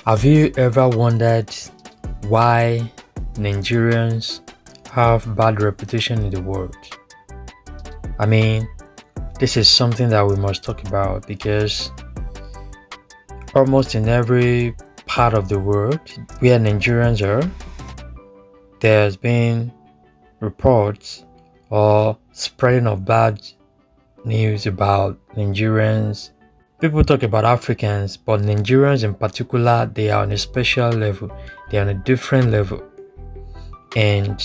Have you ever wondered why Nigerians have bad reputation in the world? I mean, this is something that we must talk about because almost in every part of the world where Nigerians are, there's been reports or spreading of bad news about Nigerians. People talk about Africans, but Nigerians in particular, they are on a special level. They are on a different level. And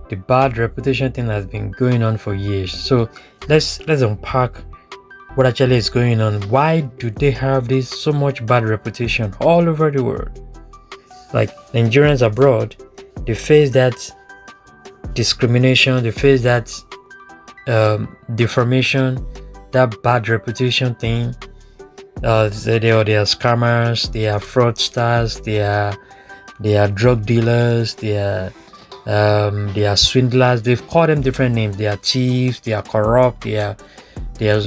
the bad reputation thing has been going on for years. So let's unpack what actually is going on. Why do they have this so much bad reputation all over the world? Like Nigerians abroad, they face that discrimination, they face that deformation, that bad reputation thing. They are scammers, they are fraudsters, they are drug dealers, they are swindlers. They've called them different names. They are thieves, they are corrupt, they are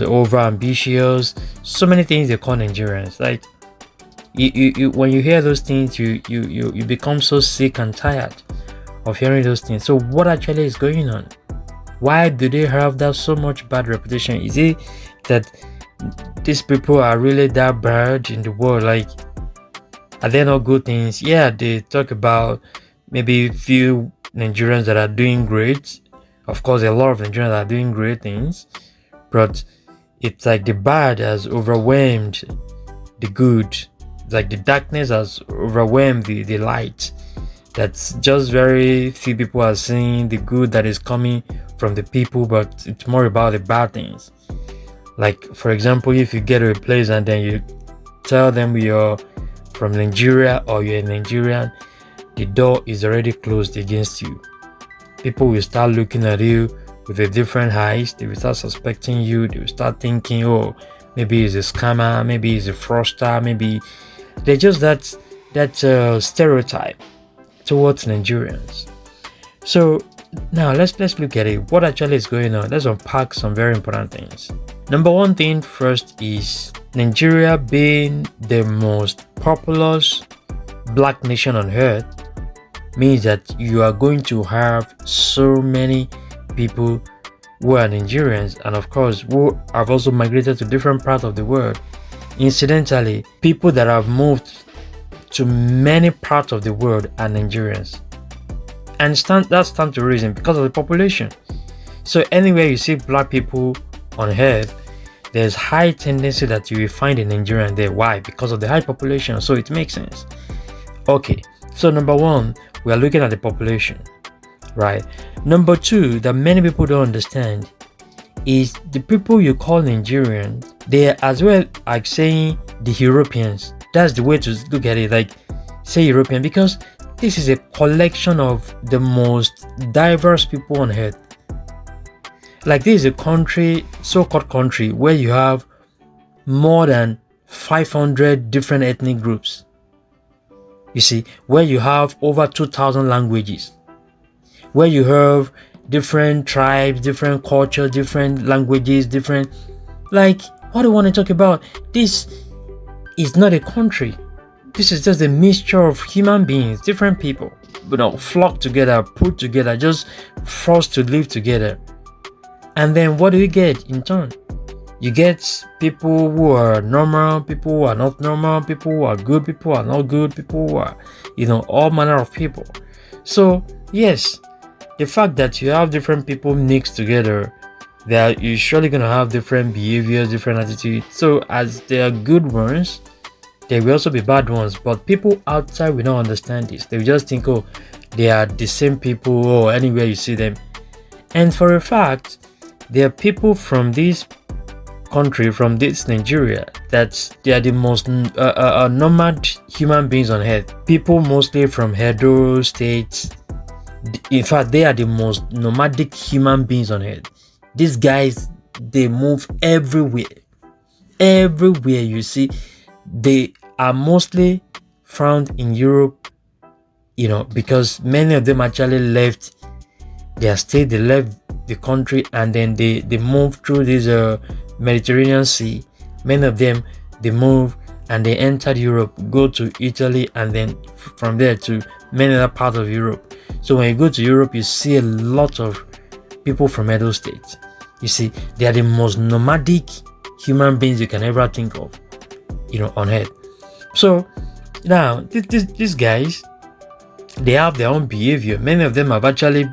over ambitious. So many things they call Nigerians. Like you when you hear those things, you become so sick and tired of hearing those things. So what actually is going on? Why do they have that so much bad reputation? Is it that these people are really that bad in the world? Like, are they not good things? Yeah, they talk about maybe few Nigerians that are doing great. Of course, a lot of Nigerians are doing great things, but it's like the bad has overwhelmed the good. It's like the darkness has overwhelmed the light. That's just very few people are seeing the good that is coming from the people, but it's more about the bad things. Like, for example, if you get to a place and then you tell them you're from Nigeria or you're a Nigerian, the door is already closed against you. People will start looking at you with a different eyes. They will start suspecting you. They will start thinking, oh, maybe he's a scammer, maybe he's a fraudster, maybe they're just that stereotype towards Nigerians. So now let's look at it. What actually is going on? Let's unpack some very important things. Number one thing first is Nigeria being the most populous black nation on earth means that you are going to have so many people who are Nigerians and of course who have also migrated to different parts of the world. Incidentally, people that have moved to many parts of the world are Nigerians. And that stands to reason because of the population. So anywhere you see black people on earth, there's high tendency that you will find a Nigerian there. Why? Because of the high population. So it makes sense. Okay, so number one, we are looking at the population, right? Number two, that many people don't understand is the people you call Nigerian, they are as well like saying the Europeans. That's the way to look at it, like say European, because this is a collection of the most diverse people on earth. Like this is a country, so-called country, where you have more than 500 different ethnic groups. You see, where you have over 2,000 languages, where you have different tribes, different cultures, different languages, different, like, what do you want to talk about? This is not a country. This is just a mixture of human beings, different people, flock together, put together, just forced to live together. And then what do you get in turn? You get people who are normal, people who are not normal, people who are good, people who are not good, people who are, all manner of people. So yes, the fact that you have different people mixed together, you're surely going to have different behaviors, different attitudes. So as there are good ones, there will also be bad ones. But people outside will not understand this. They will just think, oh, they are the same people, or anywhere you see them. And for a fact, there are people from this country, from this Nigeria, that they are the most nomad human beings on earth. People mostly from Edo states. In fact, they are the most nomadic human beings on earth. These guys, they move everywhere. Everywhere you see, they are mostly found in Europe, because many of them actually left their state, they left the country, and then they moved through this Mediterranean Sea. Many of them, they move and they entered Europe, go to Italy, and then from there to many other parts of Europe. So when you go to Europe, you see a lot of people from Edo State. You see, they are the most nomadic human beings you can ever think of, on earth. So now these guys, they have their own behavior. Many of them have actually,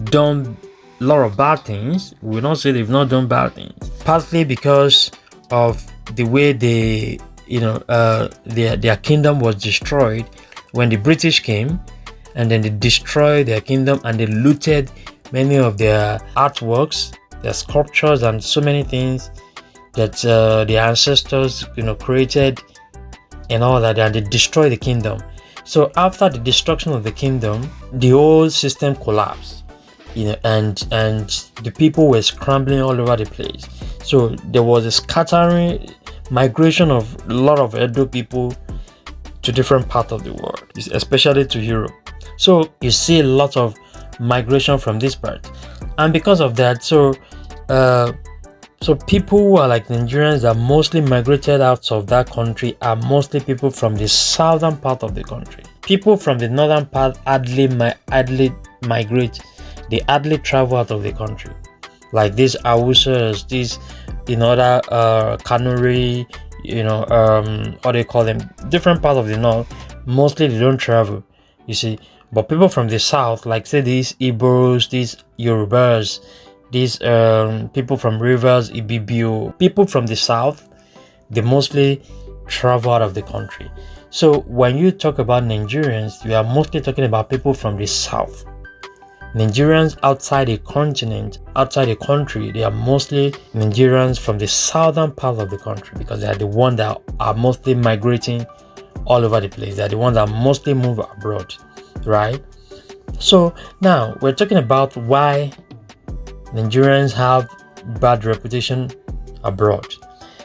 done a lot of bad things. We will not say they've not done bad things. Partly because of the way their kingdom was destroyed when the British came, and then they destroyed their kingdom and they looted many of their artworks, their sculptures, and so many things that their ancestors, created and all that, and they destroyed the kingdom. So after the destruction of the kingdom, the whole system collapsed, and the people were scrambling all over the place. So there was a scattering migration of a lot of Edo people to different parts of the world, especially to Europe. So you see a lot of migration from this part, and because of that, so people who are like Nigerians that mostly migrated out of that country are mostly people from the southern part of the country. People from the northern part hardly migrate. They hardly travel out of the country. Like these Hausas, these other Kanuri, what they call them, different parts of the north, mostly they don't travel, you see. But people from the south, like say these Igbos, these Yorubas, these people from rivers, Ibibio, people from the south, they mostly travel out of the country. So when you talk about Nigerians, you are mostly talking about people from the south. Nigerians outside the continent, outside the country, they are mostly Nigerians from the southern part of the country, because they are the ones that are mostly migrating all over the place. They are the ones that mostly move abroad, right? So now we're talking about why Nigerians have bad reputation abroad.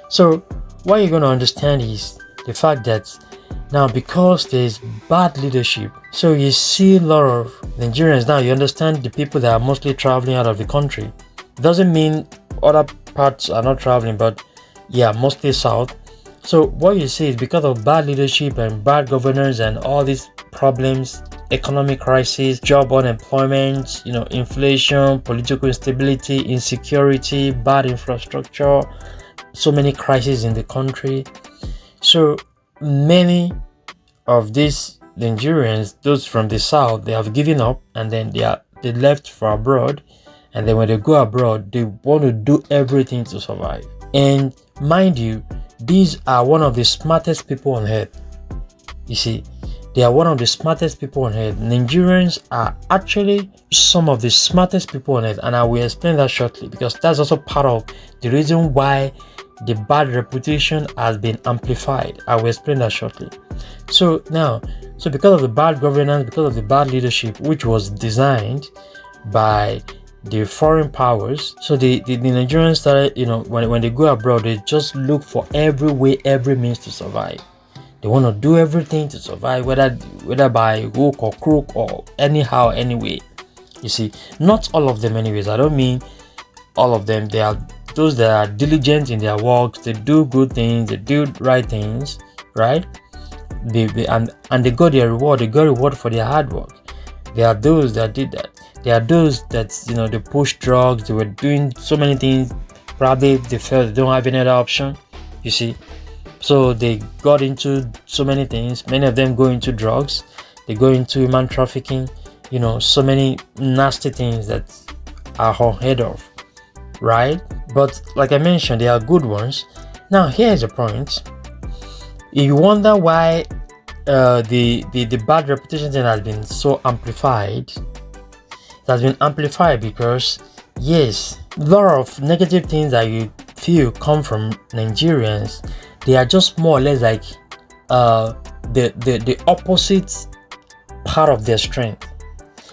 So what you're going to understand is the fact that now, because there's bad leadership, so you see a lot of Nigerians. Now you understand the people that are mostly traveling out of the country. Doesn't mean other parts are not traveling, but yeah, mostly south. So what you see is because of bad leadership and bad governance and all these problems, economic crisis, job unemployment, inflation, political instability, insecurity, bad infrastructure, so many crises in the country. So many of these Nigerians, those from the south, they have given up, and then they left for abroad, and then when they go abroad, they want to do everything to survive. And mind you, these are one of the smartest people on earth. You see, they are one of the smartest people on earth. Nigerians are actually some of the smartest people on earth, and I will explain that shortly, because that's also part of the reason why the bad reputation has been amplified. I will explain that shortly. So because of the bad governance, because of the bad leadership, which was designed by the foreign powers, so the Nigerians started, when they go abroad, they just look for every way, every means to survive. They want to do everything to survive, whether by hook or crook or anyhow, anyway. You see, not all of them anyways. I don't mean all of them. They are those that are diligent in their work. They do good things, they do right things, right? They got their reward. They got reward for their hard work. There are those that did that. There are those that they push drugs. They were doing so many things. Probably they felt they don't have any other option. You see, so they got into so many things. Many of them go into drugs. They go into human trafficking. So many nasty things that are unheard of, right? But like I mentioned, there are good ones. Now here's the point. You wonder why the bad reputation thing has been so amplified. It has been amplified because, yes, a lot of negative things that you feel come from Nigerians, they are just more or less like the opposite part of their strength.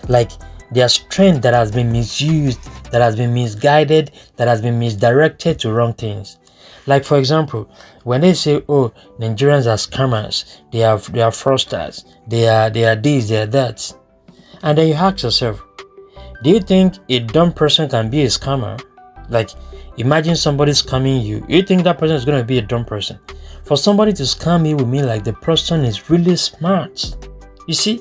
Like their strength that has been misused, that has been misguided, that has been misdirected to wrong things. Like for example, when they say, "Oh, Nigerians are scammers, they are fraudsters, they are this, they are that," and then you ask yourself, do you think a dumb person can be a scammer? Like, imagine somebody scamming you. You think that person is going to be a dumb person? for somebody to scam me will mean like the person is really smart. You see,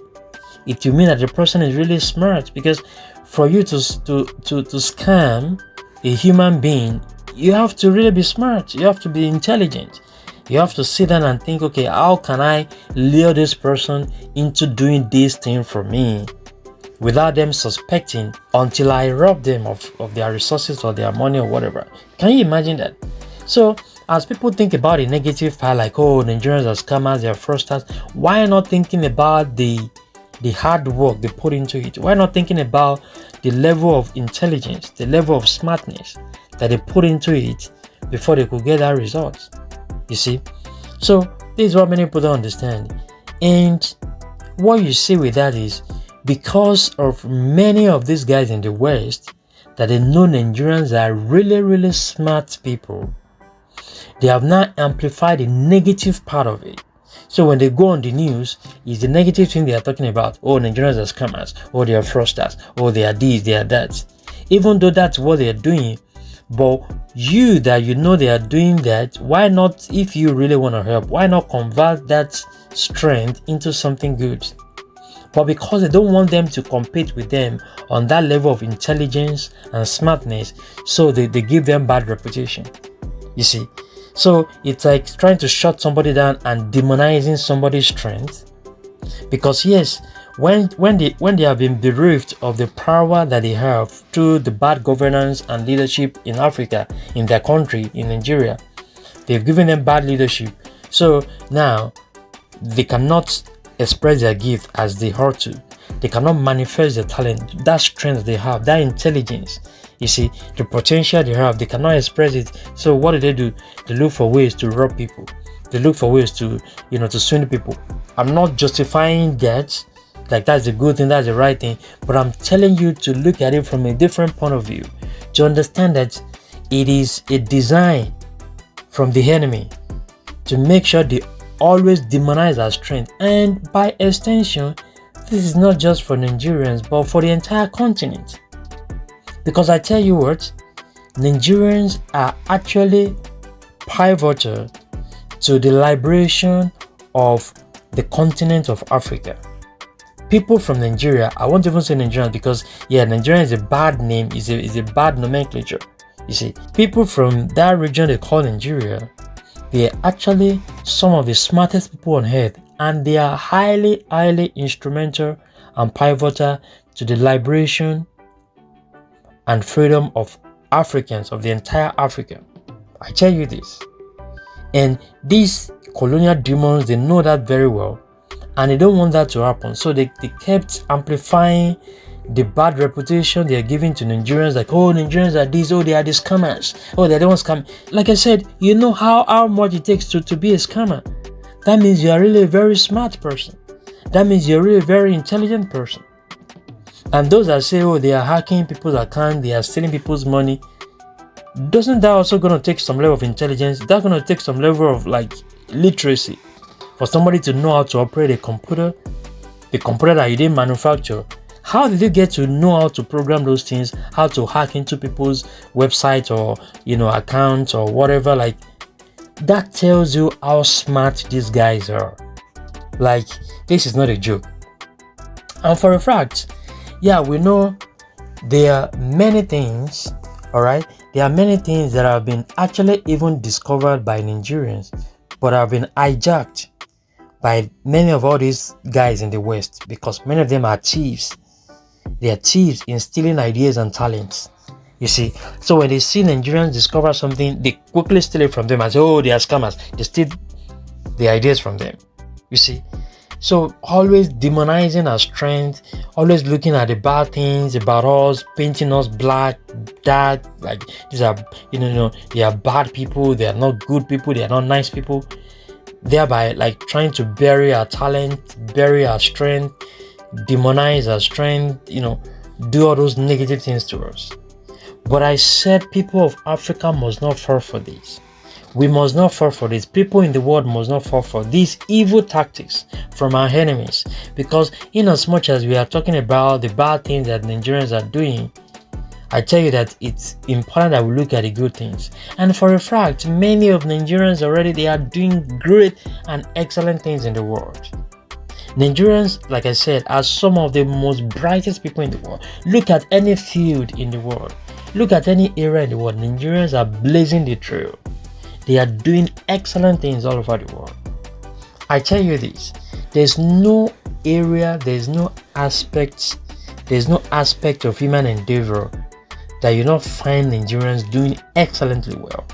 it will mean that the person is really smart, because for you to scam a human being, you have to really be smart. You have to be intelligent. You have to sit down and think, okay, how can I lure this person into doing this thing for me without them suspecting, until I rob them of their resources or their money or whatever. Can you imagine that? So as people think about the negative part, like, oh, Nigerians are scammers, they are fraudsters, why not thinking about the hard work they put into it? Why not thinking about the level of intelligence, the level of smartness that they put into it before they could get that result? You see? So this is what many people don't understand. And what you see with that is, because of many of these guys in the West, that they know Nigerians are really, really smart people, they have now amplified the negative part of it. So when they go on the news, it's the negative thing they are talking about. Oh, Nigerians are scammers. Oh, they are fraudsters. Oh, they are this, they are that. Even though that's what they are doing, but you that you know they are doing that, why not, if you really want to help, why not convert that strength into something good? But because they don't want them to compete with them on that level of intelligence and smartness, so they give them bad reputation. You see? So it's like trying to shut somebody down and demonizing somebody's strength. Because yes, when they have been bereft of the power that they have through the bad governance and leadership in Africa, in their country, in Nigeria, they've given them bad leadership. So now they cannot express their gift as they ought to. They cannot manifest their talent, that strength they have, that intelligence. You see, the potential they have, they cannot express it. So what do? They look for ways to rob people. They look for ways to, to swindle people. I'm not justifying that, like that's a good thing, that's the right thing, but I'm telling you to look at it from a different point of view, to understand that it is a design from the enemy to make sure they always demonize our strength. And by extension, this is not just for Nigerians, but for the entire continent. Because I tell you what, Nigerians are actually pivotal to the liberation of the continent of Africa. People from Nigeria, I won't even say Nigerians, because Nigeria is a bad name, is a bad nomenclature. You see, people from that region they call Nigeria, they are actually some of the smartest people on earth, and they are highly, highly instrumental and pivotal to the liberation and freedom of Africans, of the entire Africa. I tell you this. And these colonial demons, they know that very well, and they don't want that to happen. So they kept amplifying the bad reputation they are giving to Nigerians, like, oh, Nigerians are this, oh, they are the scammers, oh, they don't scam. Like I said, you know how much it takes to be a scammer. That means you are really a very smart person. That means you're really a very intelligent person. And those that say, oh, they are hacking people's accounts, they are stealing people's money, doesn't that also going to take some level of intelligence? That's going to take some level of like literacy for somebody to know how to operate a computer, the computer that you didn't manufacture. How did you get to know how to program those things, how to hack into people's websites or accounts or whatever? Like, that tells you how smart these guys are. Like, this is not a joke. And for a fact, we know there are many things, all right? There are many things that have been actually even discovered by Nigerians, but have been hijacked by many of all these guys in the West, because many of them are thieves. They are thieves in stealing ideas and talents. You see, so when they see Nigerians discover something, they quickly steal it from them and say, oh, they are scammers. They steal the ideas from them. You see, so always demonizing our strength, always looking at the bad things about us, painting us black, dark, like these are, they are bad people, they are not good people, they are not nice people, thereby like trying to bury our talent, bury our strength, demonize our strength, do all those negative things to us. But I said people of Africa must not fall for this. We must not fall for this. People in the world must not fall for these evil tactics from our enemies. Because in as much as we are talking about the bad things that Nigerians are doing, I tell you that it's important that we look at the good things. And for a fact, many of Nigerians already, they are doing great and excellent things in the world. Nigerians, like I said, are some of the most brightest people in the world. Look at any field in the world. Look at any area in the world. Nigerians are blazing the trail. They are doing excellent things all over the world. I tell you this, there's no area, there's no aspect of human endeavor that you not find Nigerians doing excellently well.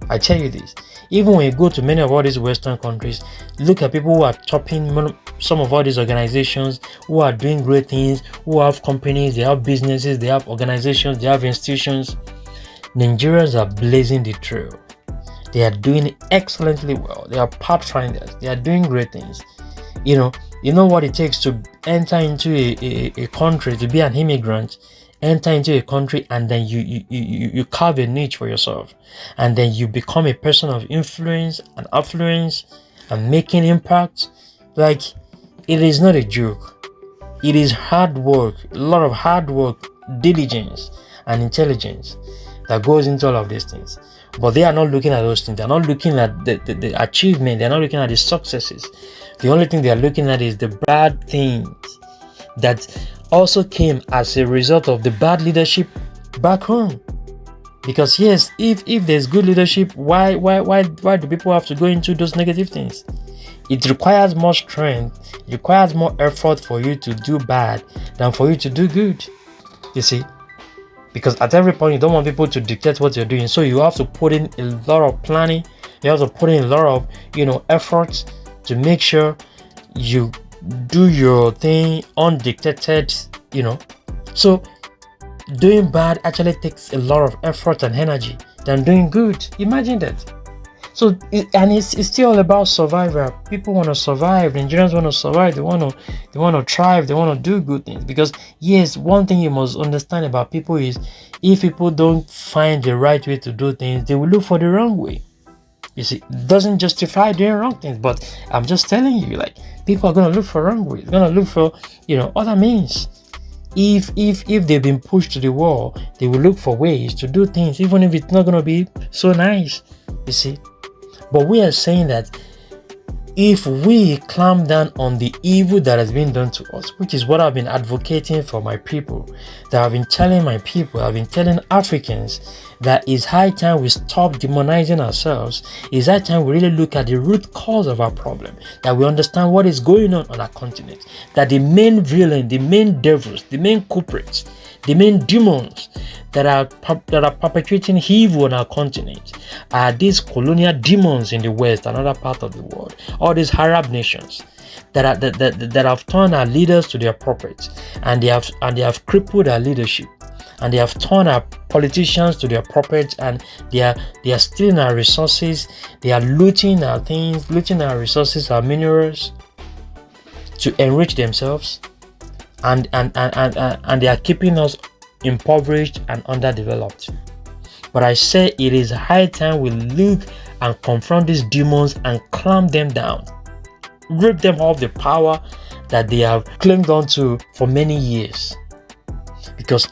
I tell you this, even when you go to many of all these Western countries, look at people who are topping some of all these organizations, who are doing great things, who have companies, they have businesses, they have organizations, they have institutions. Nigerians are blazing the trail. They are doing excellently well. They are pathfinders. They are doing great things. You know what it takes to enter into a country, to be an immigrant, enter into a country, and then you carve a niche for yourself, and then you become a person of influence and affluence and making impact. Like, it is not a joke. It is hard work, a lot of hard work, diligence, and intelligence that goes into all of these things. But they are not looking at those things. They're not looking at the achievement. They're not looking at the successes. The only thing they are looking at is the bad things that also came as a result of the bad leadership back home. Because yes, if there's good leadership, why do people have to go into those negative things? It requires more strength. It requires more effort for you to do bad than for you to do good. You see? Because at every point, you don't want people to dictate what you're doing. So you have to put in a lot of planning. You have to put in a lot of, efforts to make sure you do your thing undictated, So doing bad actually takes a lot of effort and energy than doing good. Imagine that. So, it's still all about survival. People want to survive. Nigerians want to survive. They want to thrive. They want to do good things. Because yes, one thing you must understand about people is, if people don't find the right way to do things, they will look for the wrong way. You see, it doesn't justify doing wrong things, but I'm just telling you, like, people are gonna look for wrong ways. They're gonna look for, other means. If they've been pushed to the wall, they will look for ways to do things, even if it's not gonna be so nice. You see. But we are saying that if we clamp down on the evil that has been done to us, which is what I've been advocating for my people, that I've been telling my people, I've been telling Africans, that it's high time we stop demonizing ourselves. It's high time we really look at the root cause of our problem, that we understand what is going on our continent, that the main villain, the main devils, the main culprits, the main demons that are perpetrating evil on our continent are these colonial demons in the West, another part of the world. All these Arab nations that have turned our leaders to their puppets, and they have crippled our leadership, and they have turned our politicians to their puppets, and they are stealing our resources. They are looting our things, looting our resources, our minerals, to enrich themselves, and they are keeping us impoverished and underdeveloped. But I say it is high time we look and confront these demons and clamp them down, rip them off the power that they have claimed onto for many years. Because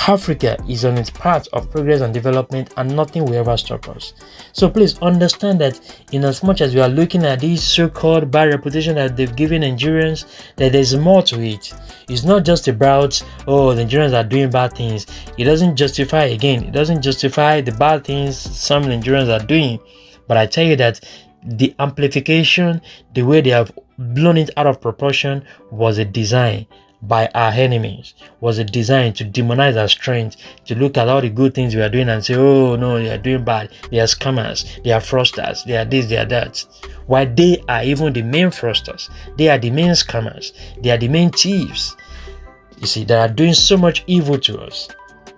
Africa is on its path of progress and development, and nothing will ever stop us. So please understand that, in as much as we are looking at this so-called bad reputation that they've given Nigerians, that there's more to it. It's not just about, oh, the Nigerians are doing bad things. It doesn't justify the bad things some Nigerians are doing. But I tell you that the amplification, the way they have blown it out of proportion, was a design by our enemies, was a design to demonize our strength, to look at all the good things we are doing and say, oh no, they are doing bad, they are scammers, they are fraudsters, they are this, they are that. While they are even the main fraudsters, they are the main scammers, they are the main thieves, you see, that are doing so much evil to us.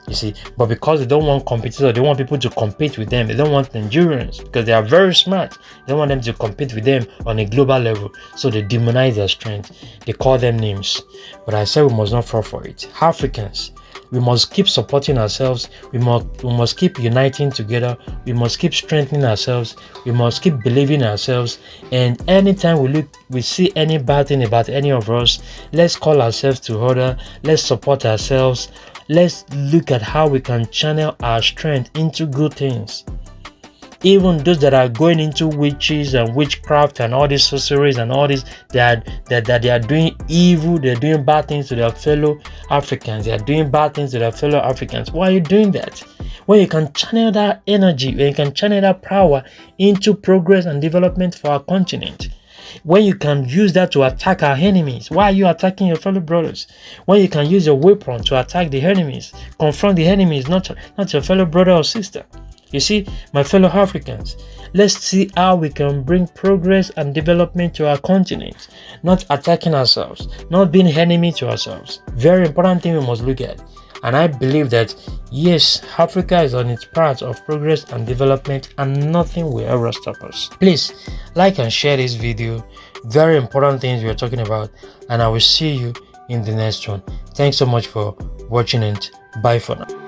You see, but because they don't want competitors, they want people to compete with them. They don't want Nigerians, because they are very smart. They want them to compete with them on a global level. So they demonize their strength. They call them names. But I say we must not fall for it. Africans, we must keep supporting ourselves. We must keep uniting together. We must keep strengthening ourselves. We must keep believing in ourselves. And anytime we see any bad thing about any of us, let's call ourselves to order. Let's support ourselves. Let's look at how we can channel our strength into good things. Even those that are going into witches and witchcraft and all these sorceries and all this, that they are doing evil, they're doing bad things to their fellow Africans, they are doing bad things to their fellow Africans. Why are you doing that? When you can channel that energy, when you can channel that power into progress and development for our continent, when you can use that to attack our enemies, why are you attacking your fellow brothers? When you can use your weapon to attack the enemies, confront the enemies, not your fellow brother or sister. You see, my fellow Africans, let's see how we can bring progress and development to our continent, not attacking ourselves, not being enemy to ourselves. Very important thing we must look at. And I believe that, yes, Africa is on its path of progress and development, and nothing will ever stop us. Please like and share this video. Very important things we are talking about, and I will see you in the next one. Thanks so much for watching, and bye for now.